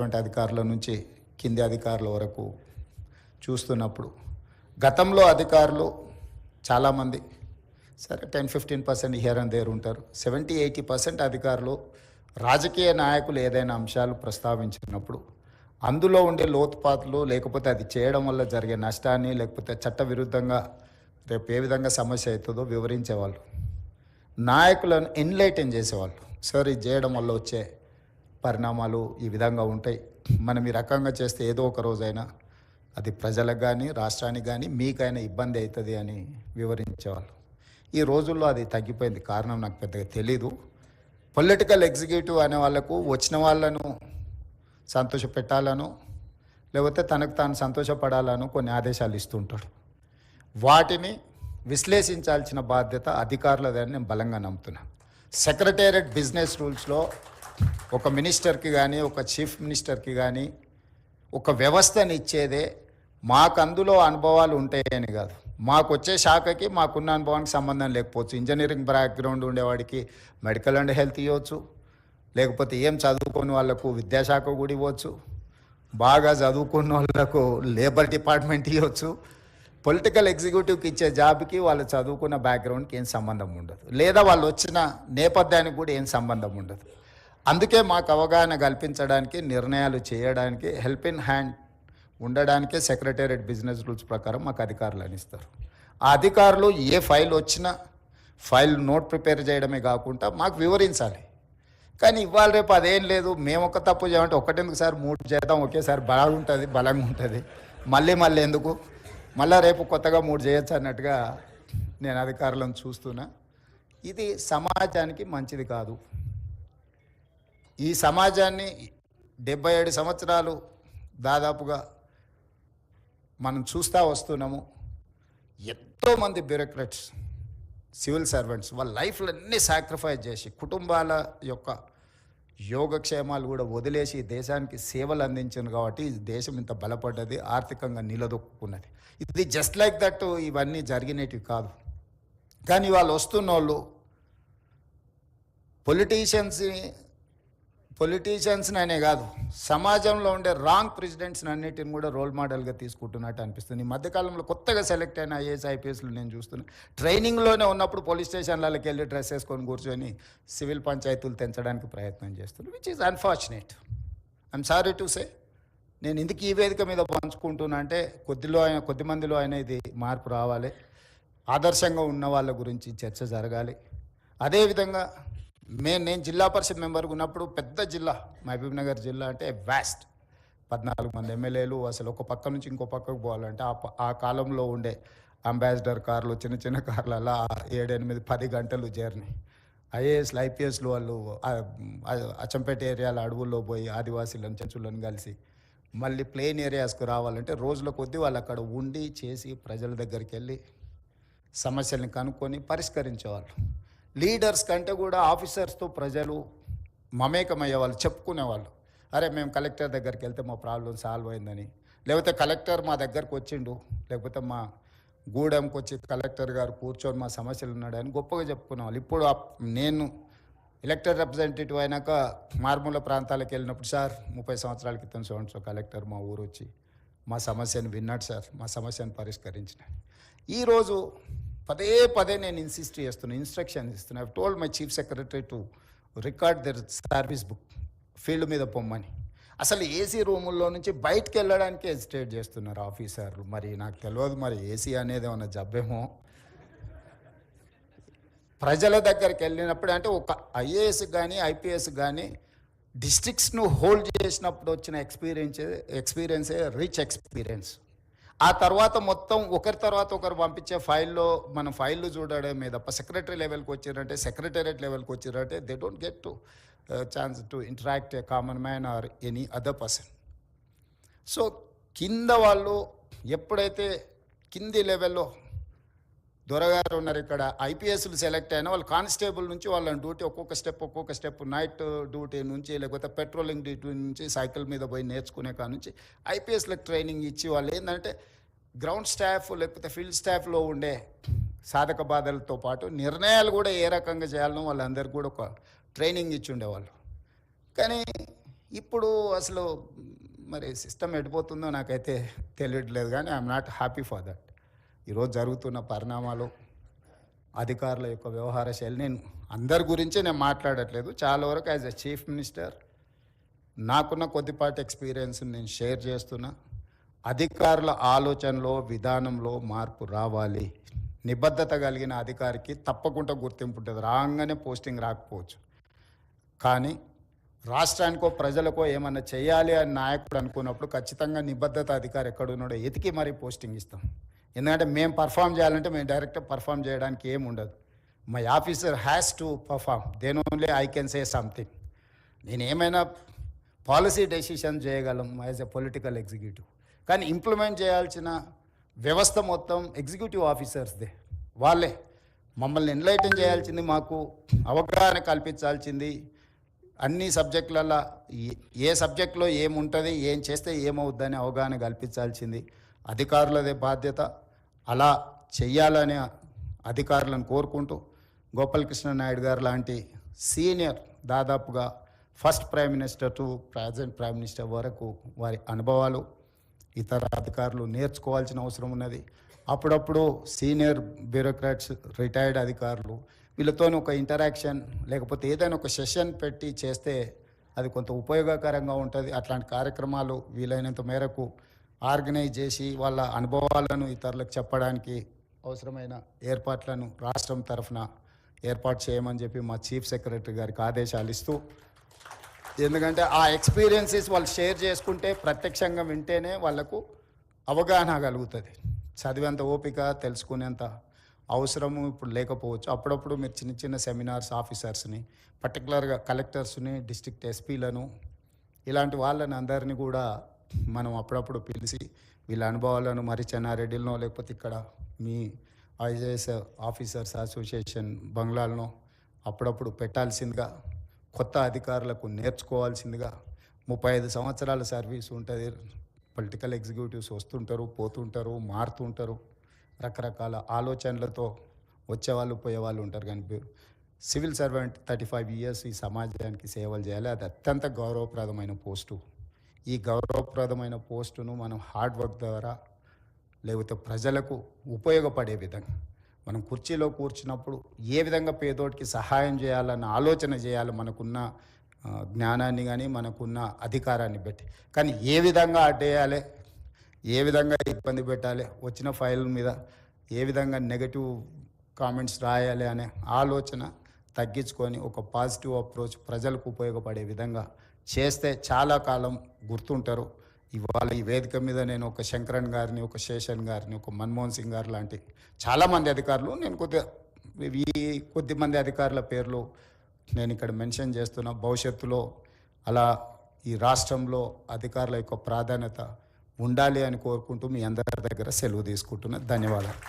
ఉన్నటువంటి అధికారుల నుంచి కింది అధికారుల వరకు చూస్తున్నప్పుడు గతంలో అధికారులు చాలామంది సరే 10-15% హియర్ అండ్ దేర్ ఉంటారు. 70-80% అధికారులు రాజకీయ నాయకులు ఏదైనా అంశాలు ప్రస్తావించినప్పుడు అందులో ఉండే లోతుపాతులు, లేకపోతే అది చేయడం వల్ల జరిగే నష్టాన్ని, లేకపోతే చట్టవిరుద్ధంగా రేపు ఏ విధంగా సమస్య అవుతుందో వివరించేవాళ్ళు. నాయకులను ఎన్లైటన్ చేసేవాళ్ళు. సార్ ఇది చేయడం వల్ల వచ్చే పరిణామాలు ఈ విధంగా ఉంటాయి, మనం ఈ రకంగా చేస్తే ఏదో ఒక రోజైనా అది ప్రజలకు కానీ రాష్ట్రానికి కానీ మీకైనా ఇబ్బంది అవుతుంది అని వివరించేవాళ్ళు. ఈ రోజుల్లో అది తగ్గిపోయింది. కారణం నాకు పెద్దగా తెలీదు. పొలిటికల్ ఎగ్జిక్యూటివ్ అనే వాళ్ళకు వచ్చిన వాళ్ళను సంతోష పెట్టాలను, లేకపోతే తనకు తాను సంతోషపడాలను కొన్ని ఆదేశాలు ఇస్తుంటాడు. వాటిని విశ్లేషించాల్సిన బాధ్యత అధికారులదని నేను బలంగా నమ్ముతున్నా. సెక్రటేరియట్ బిజినెస్ రూల్స్లో ఒక మినిస్టర్కి కానీ ఒక చీఫ్ మినిస్టర్కి కానీ ఒక వ్యవస్థని ఇచ్చేదే మాకు అందులో అనుభవాలు ఉంటాయని కాదు. మాకు వచ్చే శాఖకి మాకున్న అనుభవానికి సంబంధం లేకపోవచ్చు. ఇంజనీరింగ్ బ్యాక్గ్రౌండ్ ఉండేవాడికి మెడికల్ అండ్ హెల్త్ ఇవ్వచ్చు, లేకపోతే ఏం చదువుకునే వాళ్ళకు విద్యాశాఖ కూడా ఇవ్వచ్చు, బాగా చదువుకున్న వాళ్ళకు లేబర్ డిపార్ట్మెంట్ ఇవ్వచ్చు. పొలిటికల్ ఎగ్జిక్యూటివ్కి ఇచ్చే జాబ్కి వాళ్ళు చదువుకున్న బ్యాక్గ్రౌండ్కి ఏం సంబంధం ఉండదు, లేదా వాళ్ళు వచ్చిన నేపథ్యానికి కూడా ఏం సంబంధం ఉండదు. అందుకే మాకు అవగాహన కల్పించడానికి, నిర్ణయాలు చేయడానికి, హెల్ప్ ఇన్ హ్యాండ్ ఉండడానికే సెక్రటేరియట్ బిజినెస్ రూల్స్ ప్రకారం మాకు అధికారులు అనిస్తారు. ఆ అధికారులు ఏ ఫైల్ వచ్చినా ఫైల్ నోట్ ప్రిపేర్ చేయడమే కాకుండా మాకు వివరించాలి. కానీ ఇవాళ రేపు అదేం లేదు. మేము ఒక తప్పు చేయమంటే ఒకటెందుకు సార్ 3 చేద్దాం, ఒకేసారి బాగుంటుంది, బలంగా ఉంటుంది, మళ్ళీ ఎందుకు, మళ్ళీ రేపు కొత్తగా 3 చేయొచ్చు అన్నట్టుగా నేను అధికారులను చూస్తున్నా. ఇది సమాజానికి మంచిది కాదు. ఈ సమాజాన్ని 77 సంవత్సరాలు దాదాపుగా మనం చూస్తూ వస్తున్నాము. ఎంతోమంది బ్యూరోక్రాట్స్, సివిల్ సర్వెంట్స్ వాళ్ళ లైఫ్లో అన్నీ సాక్రిఫైస్ చేసి కుటుంబాల యొక్క యోగక్షేమాలు కూడా వదిలేసి దేశానికి సేవలు అందించారు. కాబట్టి దేశం ఇంత బలపడ్డది, ఆర్థికంగా నిలదొక్కున్నది. ఇది జస్ట్ లైక్ దట్ ఇవన్నీ జరిగినవి కాదు. కానీ వాళ్ళు వస్తున్న వాళ్ళు పొలిటీషియన్స్ని అనే కాదు, సమాజంలో ఉండే రాంగ్ ప్రెసిడెంట్స్ని అన్నిటిని కూడా రోల్ మోడల్గా తీసుకుంటున్నట్టు అనిపిస్తుంది. ఈ మధ్యకాలంలో కొత్తగా సెలెక్ట్ అయిన ఐఏఎస్ ఐపీఎస్లు నేను చూస్తున్నా. ట్రైనింగ్లోనే ఉన్నప్పుడు పోలీస్ స్టేషన్లకి వెళ్ళి డ్రెస్ వేసుకొని కూర్చొని సివిల్ పంచాయతీలు తెంచడానికి ప్రయత్నం చేస్తున్నారు, which is unfortunate. I'm sorry to say. నేను ఇందుకు ఈ వేదిక మీద పంచుకుంటున్నా అంటే కొద్ది మందిలో అయినా ఇది మార్పు రావాలి. ఆదర్శంగా ఉన్న వాళ్ళ గురించి చర్చ జరగాలి. అదేవిధంగా నేను జిల్లా పరిషత్ మెంబర్గా ఉన్నప్పుడు పెద్ద జిల్లా మహబూబ్ నగర్ జిల్లా అంటే వ్యాస్ట్, 14 మంది ఎమ్మెల్యేలు. అసలు ఒక పక్క నుంచి ఇంకో పక్కకు పోవాలంటే ఆ కాలంలో ఉండే అంబాసిడర్ కార్లు, చిన్న కార్లు, అలా 7-8-10 గంటలు జర్నీ. ఐఏఎస్లు ఐపీఎస్లు వాళ్ళు అచ్చంపేట ఏరియాల అడవుల్లో పోయి ఆదివాసీలను చెంచులను కలిసి మళ్ళీ ప్లెయిన్ ఏరియాస్కు రావాలంటే రోజుల కొద్దీ వాళ్ళు అక్కడ ఉండి చేసి ప్రజల దగ్గరికి వెళ్ళి సమస్యల్ని కనుక్కొని పరిష్కరించేవాళ్ళు. లీడర్స్ కంటే కూడా ఆఫీసర్స్తో ప్రజలు మమేకమయ్యేవాళ్ళు, చెప్పుకునేవాళ్ళు. అరే మేము కలెక్టర్ దగ్గరికి వెళ్తే మా ప్రాబ్లం సాల్వ్ అయిందని, లేకపోతే కలెక్టర్ మా దగ్గరకు వచ్చిండు, లేకపోతే మా గూడెంకి వచ్చి కలెక్టర్ గారు కూర్చొని మా సమస్యలు ఉన్నాడని గొప్పగా చెప్పుకునేవాళ్ళు. ఇప్పుడు నేను ఎలక్టెడ్ రిప్రజెంటేటివ్ అయినాక మారుమూల ప్రాంతాలకు వెళ్ళినప్పుడు, సార్ 30 సంవత్సరాల క్రితం సో కలెక్టర్ మా ఊరు వచ్చి మా సమస్యను విన్నాడు సార్, మా సమస్యను పరిష్కరించిన. ఈరోజు పదే నేను ఇన్సిస్ట్ చేస్తున్నా, ఇన్స్ట్రక్షన్ ఇస్తున్నా. I told my chief secretary to record there service book, field మీద పొమ్మని. అసలు ఏసీ రూముల్లో నుంచి బయటకు వెళ్ళడానికి హెసిటేట్ చేస్తున్నారు ఆఫీసర్లు. మరి నాకు తెలియదు, మరి ఏసీ అనేది ఏమన్నా జబ్బేమో. ప్రజల దగ్గరికి వెళ్ళినప్పుడు అంటే ఒక ఐఏఎస్ కానీ ఐపీఎస్ కానీ డిస్ట్రిక్ట్స్ను హోల్డ్ చేసినప్పుడు వచ్చిన ఎక్స్పీరియన్సే రిచ్ ఎక్స్పీరియన్స్. ఆ తర్వాత మొత్తం ఒకరి తర్వాత ఒకరు పంపించే ఫైల్లో మనం ఫైళ్ళు చూడడమే తప్ప సెక్రటరీ లెవెల్కి వచ్చారంటే, సెక్రటేరియట్ లెవెల్కి వచ్చారంటే they don't get to chance to interact a common man or any other person. So కింద వాళ్ళు ఎప్పుడైతే కింది లెవెల్లో దొరగారు ఉన్నారు, ఇక్కడ ఐపీఎస్లు సెలెక్ట్ అయినా వాళ్ళు కానిస్టేబుల్ నుంచి వాళ్ళని డ్యూటీ ఒక్కొక్క స్టెప్ నైట్ డ్యూటీ నుంచి, లేకపోతే పెట్రోలింగ్ డ్యూటీ నుంచి, సైకిల్ మీద పోయి నేర్చుకునే కాడ నుంచి ఐపీఎస్లకు ట్రైనింగ్ ఇచ్చి వాళ్ళు ఏంటంటే గ్రౌండ్ స్టాఫ్ లేకపోతే ఫీల్డ్ స్టాఫ్లో ఉండే సాధక బాధలతో పాటు నిర్ణయాలు కూడా ఏ రకంగా చేయాలనో వాళ్ళందరికీ కూడా ఒక ట్రైనింగ్ ఇచ్చి ఉండేవాళ్ళు. కానీ ఇప్పుడు అసలు మరి సిస్టమ్ ఎడిపోతుందో నాకైతే తెలియట్లేదు, కానీ I'm not happy for that. ఈరోజు జరుగుతున్న పరిణామాలు, అధికారుల యొక్క వ్యవహార శైలి, నేను అందరి గురించి నేను మాట్లాడట్లేదు. చాలా వరకు యాజ్ ఎ చీఫ్ మినిస్టర్ నాకున్న కొద్దిపాటి ఎక్స్పీరియన్స్ నేను షేర్ చేస్తున్నా. అధికారుల ఆలోచనలో, విధానంలో మార్పు రావాలి. నిబద్ధత కలిగిన అధికారికి తప్పకుండా గుర్తింపు ఉంటుంది. రాగానే పోస్టింగ్ రాకపోవచ్చు, కానీ రాష్ట్రానికో ప్రజలకో ఏమన్నా చేయాలి అని నాయకుడు అనుకున్నప్పుడు ఖచ్చితంగా నిబద్ధత అధికారి ఎక్కడున్నాడో ఎతికి మరీ పోస్టింగ్ ఇస్తాం. ఎందుకంటే మేము పర్ఫామ్ చేయాలంటే మేము డైరెక్ట్గా పర్ఫామ్ చేయడానికి ఏమి ఉండదు. My officer has to perform, then only I can say something. నేను ఏమైనా పాలసీ డెసిషన్ చేయగలం యాజ్ ఎ పొలిటికల్ ఎగ్జిక్యూటివ్, కానీ ఇంప్లిమెంట్ చేయాల్సిన వ్యవస్థ మొత్తం ఎగ్జిక్యూటివ్ ఆఫీసర్స్దే. వాళ్ళే మమ్మల్ని ఎన్లైటన్ చేయాల్సింది, మాకు అవగాహన కల్పించాల్సింది. అన్ని సబ్జెక్టులలో ఏ సబ్జెక్టులో ఏముంటుంది, ఏం చేస్తే ఏమవుద్దని అవగాహన కల్పించాల్సింది అధికారులదే బాధ్యత. అలా చెయ్యాలని అధికారులను కోరుకుంటూ, గోపాలకృష్ణ నాయుడు గారు లాంటి సీనియర్, దాదాపుగా first prime minister to present prime minister వరకు వారి అనుభవాలు ఇతర అధికారులు నేర్చుకోవాల్సిన అవసరం ఉన్నది. అప్పుడప్పుడు సీనియర్ బ్యూరోక్రాట్స్, రిటైర్డ్ అధికారులు, వీళ్ళతో ఒక ఇంటరాక్షన్ లేకపోతే ఏదైనా ఒక సెషన్ పెట్టి చేస్తే అది కొంత ఉపయోగకరంగా ఉంటుంది. అట్లాంటి కార్యక్రమాలు వీలైనంత మేరకు ఆర్గనైజ్ చేసి వాళ్ళ అనుభవాలను ఇతరులకు చెప్పడానికి అవసరమైన ఏర్పాట్లను రాష్ట్రం తరఫున ఏర్పాటు చేయమని చెప్పి మా చీఫ్ సెక్రటరీ గారికి ఆదేశాలు ఇస్తూ, ఎందుకంటే ఆ ఎక్స్పీరియన్సెస్ వాళ్ళు షేర్ చేసుకుంటే, ప్రత్యక్షంగా వింటేనే వాళ్ళకు అవగాహన కలుగుతుంది. చదివేంత ఓపిక, తెలుసుకునేంత అవసరము ఇప్పుడు లేకపోవచ్చు. అప్పుడప్పుడు మీరు చిన్న చిన్న సెమినార్స్, ఆఫీసర్స్ని, పర్టికులర్గా కలెక్టర్స్ని, డిస్ట్రిక్ట్ ఎస్పీలను, ఇలాంటి వాళ్ళని అందరినీ కూడా మనం అప్పుడప్పుడు పిలిచి వీళ్ళ అనుభవాలను మరి చెన్నారెడ్డిలో లేకపోతే ఇక్కడ మీ ఐఏఎస్ ఆఫీసర్స్ అసోసియేషన్ బంగ్లాలను అప్పుడప్పుడు పెట్టాల్సిందిగా, కొత్త అధికారులకు నేర్చుకోవాల్సిందిగా. 35 సంవత్సరాల సర్వీస్ ఉంటుంది. పొలిటికల్ ఎగ్జిక్యూటివ్స్ వస్తుంటారు, పోతుంటారు, మారుతుంటారు, రకరకాల ఆలోచనలతో వచ్చేవాళ్ళు పోయేవాళ్ళు ఉంటారు. కానీ సివిల్ సర్వెంట్ 35 ఇయర్స్ ఈ సమాజానికి సేవలు చేయాలి. అది అత్యంత గౌరవప్రదమైన పోస్టు. ఈ గౌరవప్రదమైన పోస్టును మనం హార్డ్ వర్క్ ద్వారా, లేకపోతే ప్రజలకు ఉపయోగపడే విధంగా, మనం కుర్చీలో కూర్చున్నప్పుడు ఏ విధంగా పేదోడికి సహాయం చేయాలన్న ఆలోచన చేయాలి, మనకున్న జ్ఞానాన్ని కానీ మనకున్న అధికారాన్ని బట్టి. కానీ ఏ విధంగా అడ్డేయాలి, ఏ విధంగా ఇబ్బంది పెట్టాలి, వచ్చిన ఫైల్ మీద ఏ విధంగా నెగటివ్ కామెంట్స్ రాయాలి అనే ఆలోచన తగ్గించుకొని ఒక పాజిటివ్ అప్రోచ్ ప్రజలకు ఉపయోగపడే విధంగా చేస్తే చాలా కాలం గుర్తుంటారు. ఇవాళ ఈ వేదిక మీద నేను ఒక శంకరన్ గారిని, ఒక శేషన్ గారిని, ఒక మన్మోహన్ సింగ్ గారు లాంటి చాలామంది అధికారులు, నేను కొద్దిమంది అధికారుల పేర్లు నేను ఇక్కడ మెన్షన్ చేస్తున్నా. భవిష్యత్తులో అలా ఈ రాష్ట్రంలో అధికారుల యొక్క ప్రాధాన్యత ఉండాలి అని కోరుకుంటూ మీ అందరి దగ్గర సెలవు తీసుకుంటున్నా. ధన్యవాదాలు.